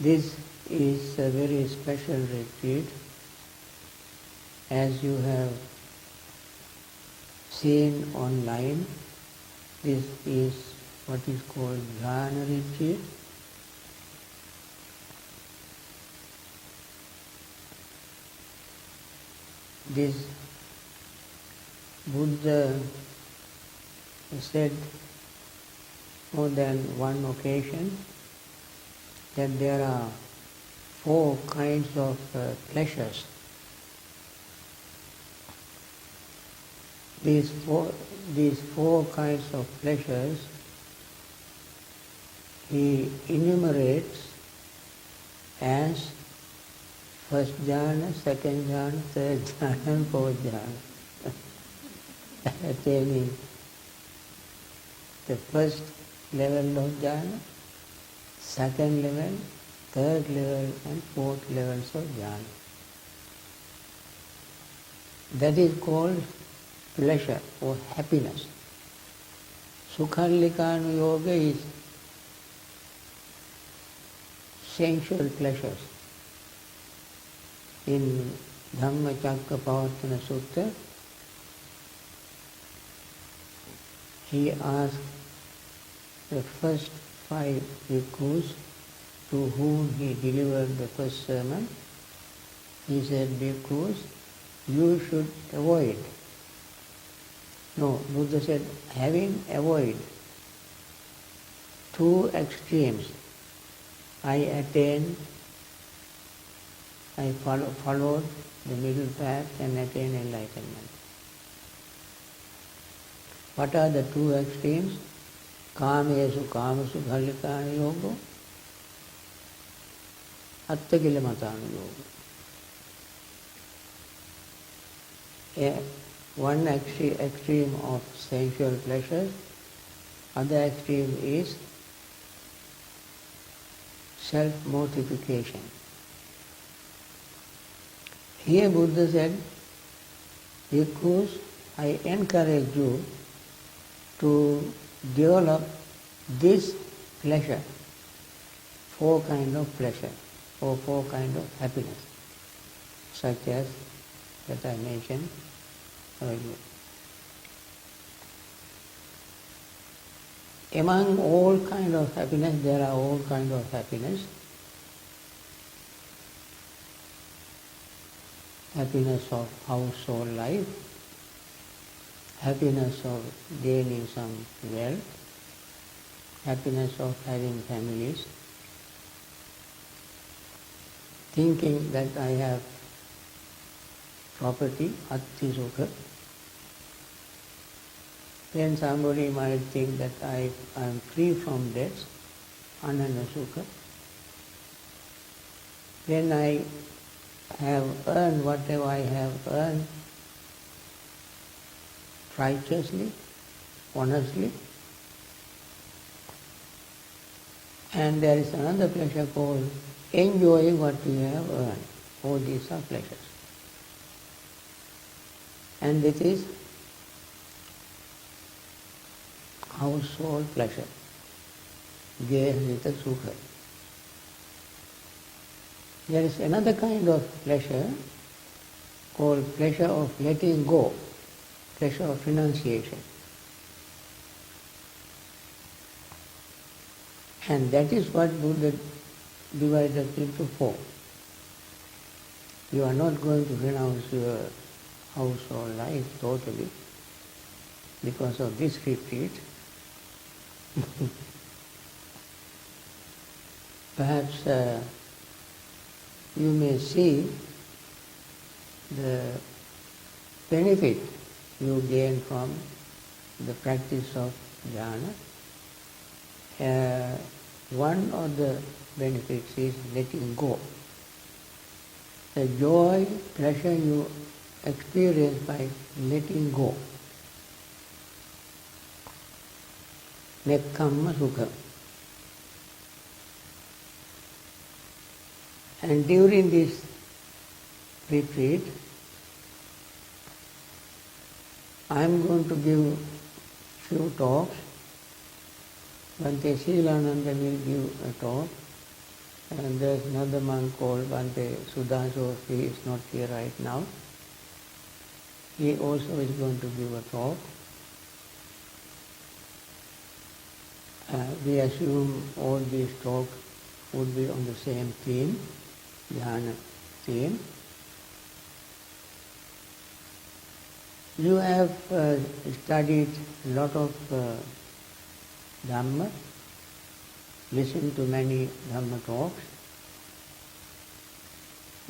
This is a very special retreat. As you have seen online, this is what is called Jhana Retreat. This Buddha said more than one occasion that there are 4 kinds of pleasures. These four kinds of pleasures he enumerates as first jhana, second jhana, third jhana and fourth jhana. Attaining the first level of jhana, second level, third level and fourth levels of jhana. That is called pleasure or happiness. Sukhallikanu yoga is sensual pleasures. In Dhamma Pavatana Sutta, he asked the first 5 bhikkhus to whom he delivered the first sermon. He said, bhikkhus, you should avoid. No, Buddha said, having avoided 2 extremes, I followed the middle path and attained enlightenment. What are the 2 extremes? Kāmesu kāmasu bhallikāna yoga, atthakilamatāna yoga. One extreme of sensual pleasure, other extreme is self-mortification. Here Buddha said, bhikkhus, I encourage you to develop this pleasure, 4 kinds of pleasure or 4 kinds of happiness, such as that I mentioned earlier. Among all kinds of happiness, there are all kinds of happiness. Happiness of household life, happiness of gaining some wealth, happiness of having families, thinking that I have property, atti sukha. Then somebody might think that I am free from debts, ananda sukha. Then I have earned whatever I have earned righteously, honestly. And there is another pleasure called enjoying what you have earned. All these are pleasures. And it is household pleasure, geharita sukha. There is another kind of pleasure called pleasure of letting go, pleasure of renunciation. And that is what Buddha divided into 4. You are not going to renounce your household life totally because of this retreat. Perhaps you may see the benefit you gain from the practice of jhana. One of the benefits is letting go. The joy, pleasure you experience by letting go. Nekkhamma sukha. And during this retreat, I am going to give few talks. Bhante G will give a talk. And there's another monk called Bhante G. He is not here right now. He also is going to give a talk. We assume all these talks would be on the same theme, Jhana theme. You have studied a lot of Dhamma, listened to many Dhamma talks,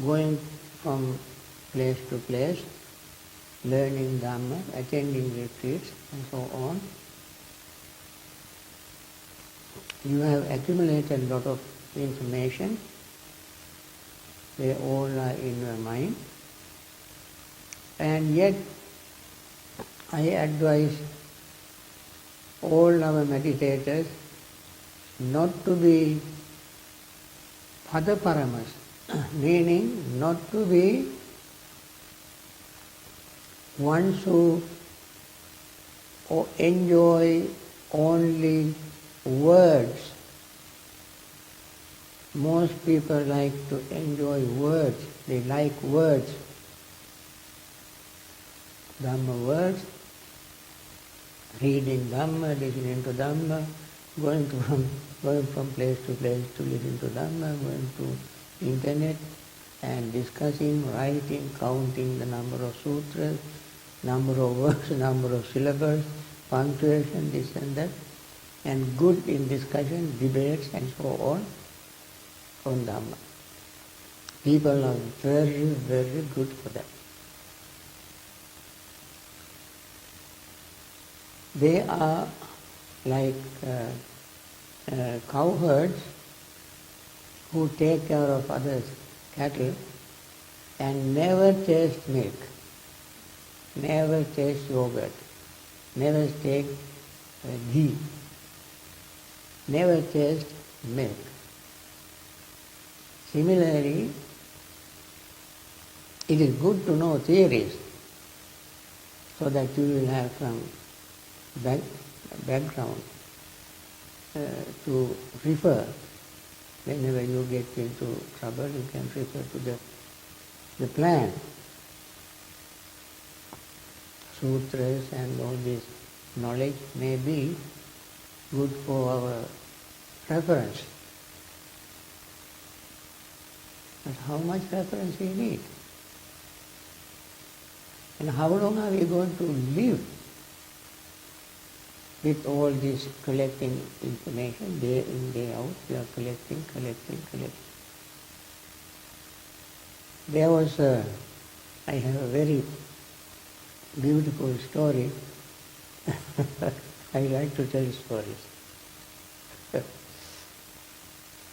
going from place to place, learning Dhamma, attending retreats and so on. You have accumulated a lot of information. They all are in your mind. And yet, I advise all our meditators not to be padaparamas, meaning not to be ones who enjoy only words. Most people like to enjoy words. They like words. Dhamma words, reading Dhamma, listening to Dhamma, going from place to place to listen to Dhamma, going to internet and discussing, writing, counting the number of sutras, number of words, number of syllables, punctuation, this and that, and good in discussion, debates and so on Dhamma. People are very, very good for that. They are like cowherds who take care of others' cattle and never taste milk, never taste yogurt, never take ghee, never taste milk. Similarly, it is good to know theories so that you will have some background to refer. Whenever you get into trouble, you can refer to the plan. Sutras and all this knowledge may be good for our reference. But how much reference we need? And how long are we going to live with all this collecting information, day in, day out? We are collecting. There was I have a very beautiful story. I like to tell stories.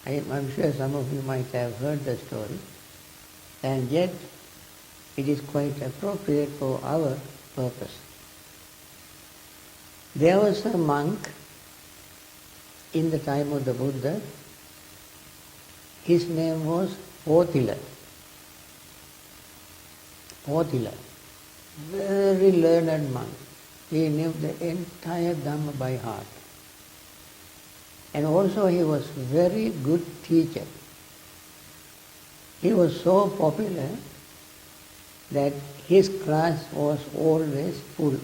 I'm sure some of you might have heard the story, and yet it is quite appropriate for our purpose. There was a monk in the time of the Buddha. His name was Potila. Very learned monk. He knew the entire Dhamma by heart. And also he was very good teacher. He was so popular that his class was always full.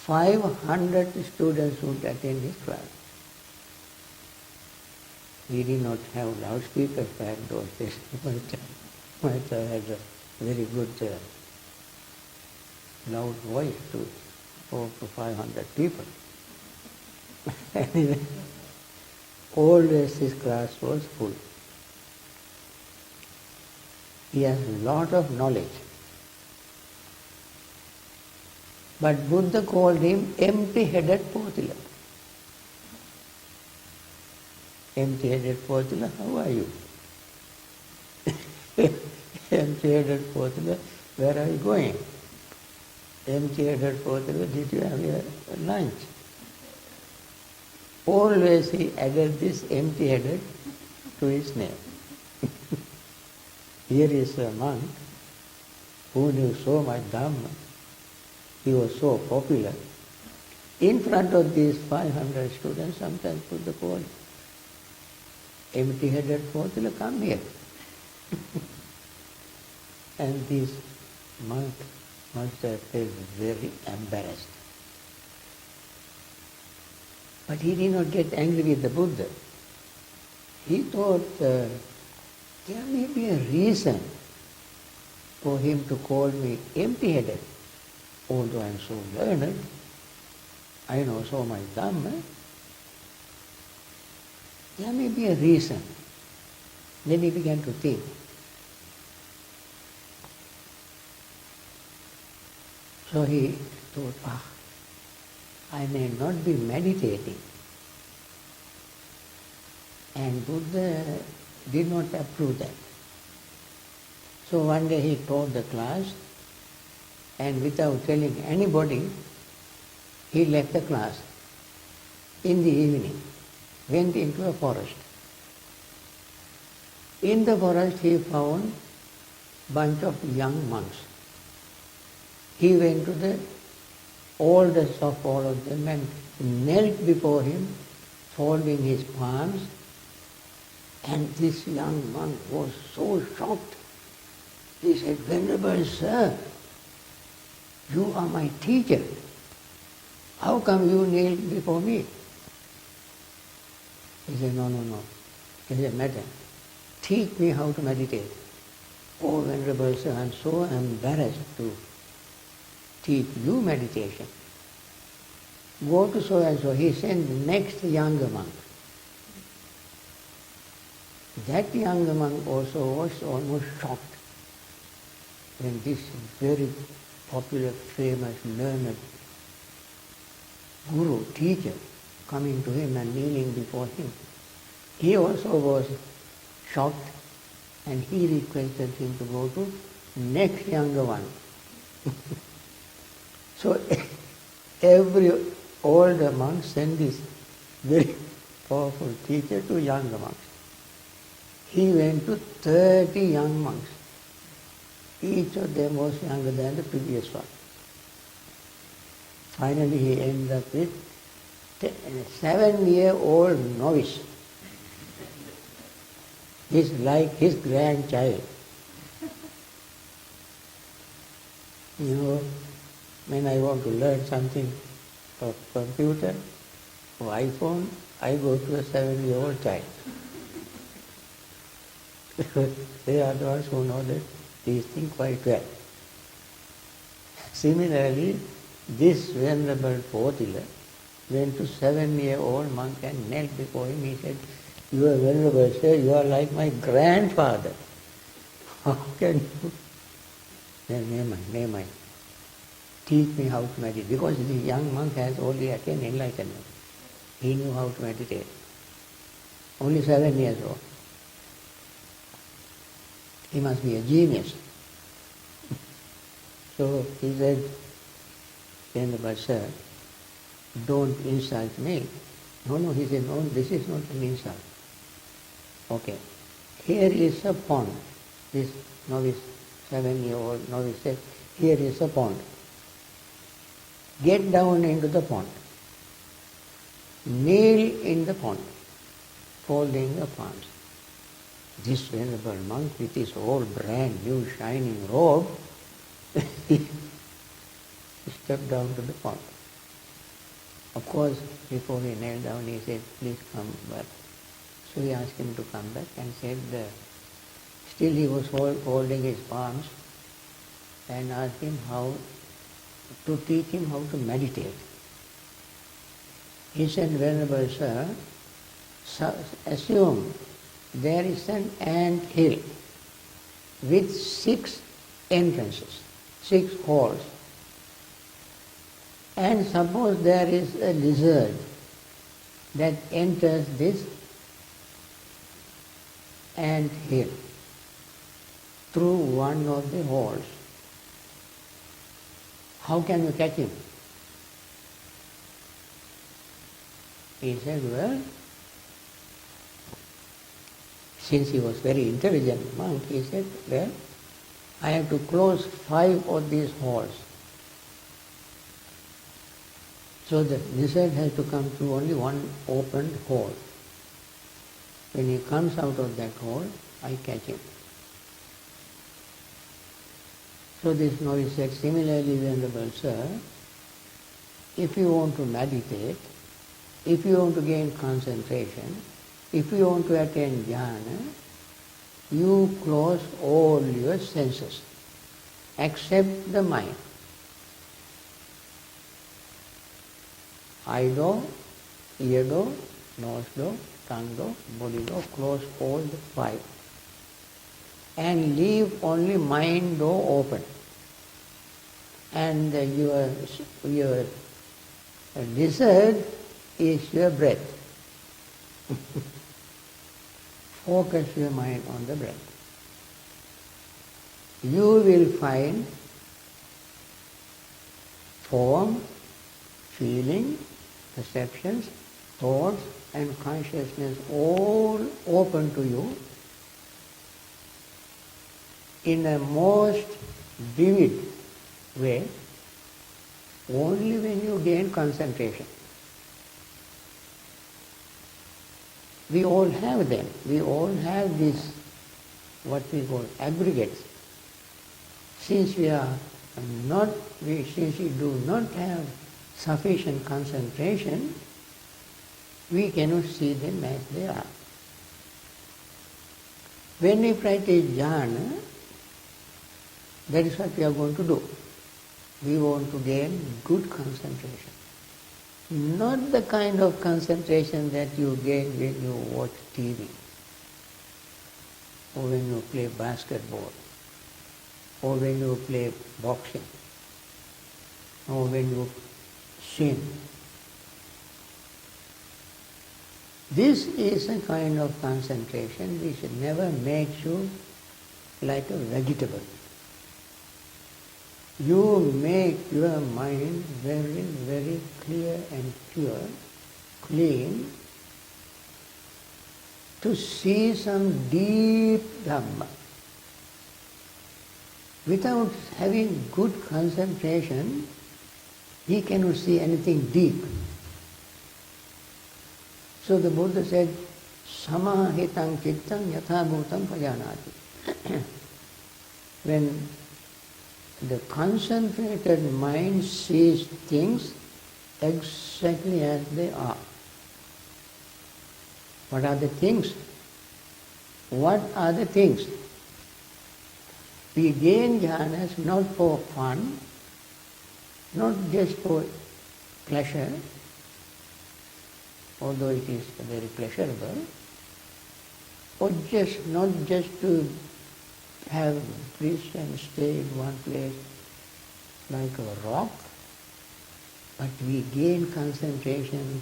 500 students would attend his class. He did not have loudspeakers back those days, but had a very good loud voice to talk to 500 people. Anyway, always his class was full. He has a lot of knowledge. But Buddha called him empty-headed Potila. Empty-headed Potila, how are you? Empty-headed Potila, where are you going? Empty-headed Potila, did you have your lunch? Always he added this empty-headed to his name. Here is a monk who knew so much Dhamma. He was so popular. In front of these 500 students, sometimes Buddha called empty-headed fourth-wheeler, come here. And this monk must have felt very embarrassed. But he did not get angry with the Buddha. He thought there may be a reason for him to call me empty-headed. Although I am so learned, I know so much Dhamma, there may be a reason. Then he began to think. So he thought, I may not be meditating. And Buddha did not approve that. So one day he taught the class, and without telling anybody, he left the class in the evening, went into a forest. In the forest he found a bunch of young monks. He went to the oldest of all of them and knelt before him, folding his palms, and this young monk was so shocked. He said, "Venerable sir, you are my teacher. How come you knelt before me?" He said, No. He said, "Madam, teach me how to meditate." "Oh, Venerable sir, I am so embarrassed to teach you meditation. Go to so and so." He sent the next younger monk. That younger monk also was almost shocked when this very popular, famous, learned guru, teacher, coming to him and kneeling before him. He also was shocked, and he requested him to go to next younger one. So every older monk sent this very powerful teacher to younger monks. He went to 30 young monks. Each of them was younger than the previous one. Finally he ended up with a 7-year-old novice. He's like his grandchild. You know, when I want to learn something of computer or iPhone, I go to a 7-year-old child. Because they are the ones who know that these things quite well. Similarly, this venerable fourth-wheeler went to 7-year-old monk and knelt before him. He said, "You are venerable, sir, you are like my grandfather. How can you?" Then, never mind. Teach me how to meditate. Because the young monk has only attained enlightenment. He knew how to meditate. Only 7 years old. He must be a genius. So he said, "Venerable sir, don't insult me." No, he said, "No, this is not an insult." Okay, here is a pond. This novice, 7-year-old novice said, "Here is a pond. Get down into the pond. Kneel in the pond, folding the palms." This venerable monk with his whole brand new shining robe, he stepped down to the pond. Of course, before he knelt down, he said, "Please come back." So he asked him to come back and said, still he was holding his palms, and asked him how to teach him how to meditate. He said, "Venerable sir, assume there is an ant hill with 6 entrances, 6 halls. And suppose there is a lizard that enters this ant hill through one of the halls. How can you catch him?" He said, "Well," since he was very intelligent monk, he said, "Well, I have to close 5 of these halls. So the lizard has to come through only one open hole. When he comes out of that hole, I catch him. So this novice said, similarly, Venerable Sir, if you want to meditate, if you want to gain concentration, if you want to attain jhana, you close all your senses, except the mind. Eye door, ear door, nose door, tongue door, body door, close all the five. And leave only mind door open. And your desert is your breath. Focus your mind on the breath. You will find form, feeling, perceptions, thoughts and consciousness all open to you in a most vivid way only when you gain concentration. We all have them. We all have this, what we call aggregates. Since we do not have sufficient concentration, we cannot see them as they are. When we practice jhana, that is what we are going to do. We want to gain good concentration. Not the kind of concentration that you gain when you watch TV, or when you play basketball, or when you play boxing, or when you sing. This is a kind of concentration which never makes you like a vegetable. You make your mind very, very clear and pure, clean, to see some deep Dhamma. Without having good concentration, he cannot see anything deep. So the Buddha said, Samahitam chittam yatha bhutam pajanati. When the concentrated mind sees things exactly as they are. What are the things? What are the things? We gain jhanas not for fun, not just for pleasure, although it is very pleasurable, or not just to have bliss and stay in one place like a rock, but we gain concentration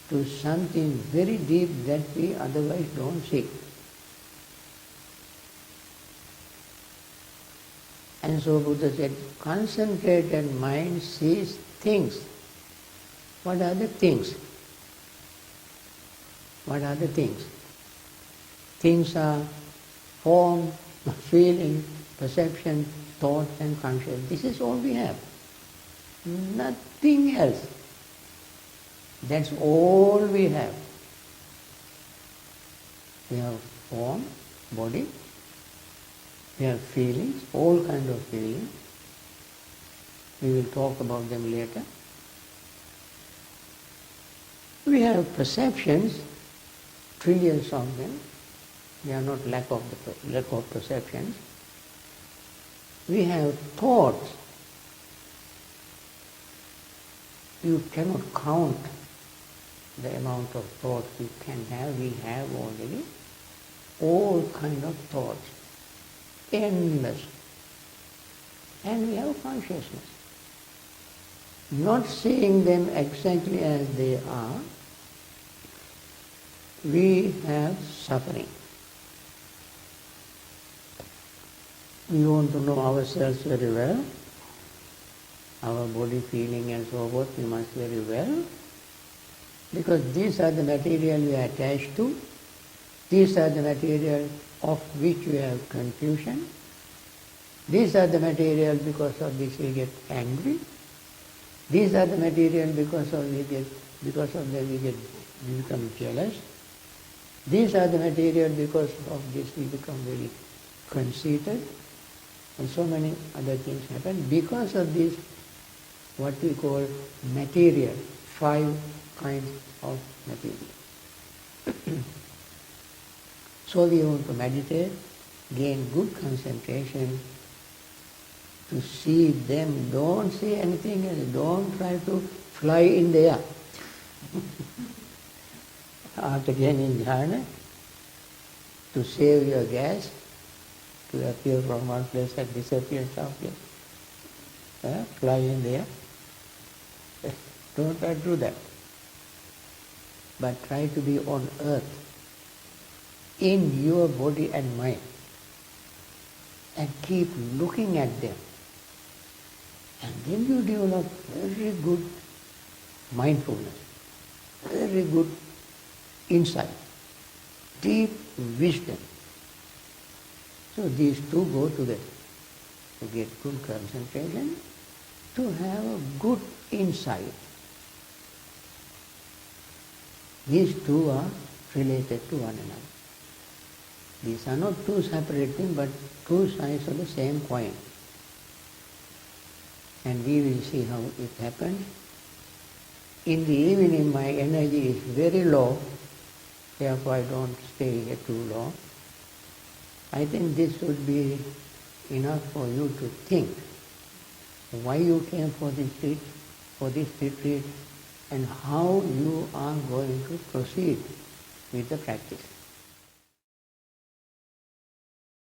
to something very deep that we otherwise don't see. And so Buddha said, concentrated mind sees things. What are the things? What are the things? Things are form, feeling, perception, thought and consciousness. This is all we have. Nothing else. That's all we have. We have form, body, we have feelings, all kinds of feelings. We will talk about them later. We have perceptions, trillions of them. We are not lack of perceptions. We have thoughts. You cannot count the amount of thoughts you can have. We have already all kind of thoughts, endless. And we have consciousness. Not seeing them exactly as they are, we have suffering. We want to know ourselves very well, our body, feeling and so forth, we must very well, because these are the material we are attached to, these are the material of which we have confusion, these are the material because of which we get angry, these are the material because of them we become jealous, These are the material. Because of this we become very conceited, and so many other things happen. Because of this, what we call material, 5 kinds of material. So we want to meditate, gain good concentration, to see them. Don't say anything else. Don't try to fly in the air. After gaining jhana, to save your gas, to appear from one place and disappear someplace. Fly in the air. Don't try to do that. But try to be on earth, in your body and mind, and keep looking at them. And then you develop very good mindfulness, very good insight, deep wisdom. So these two go together. To get good concentration, to have a good insight. These two are related to one another. These are not two separate things, but two sides of the same coin. And we will see how it happens. In the evening my energy is very low, therefore I don't stay here too long. I think this would be enough for you to think why you came for this retreat, and how you are going to proceed with the practice.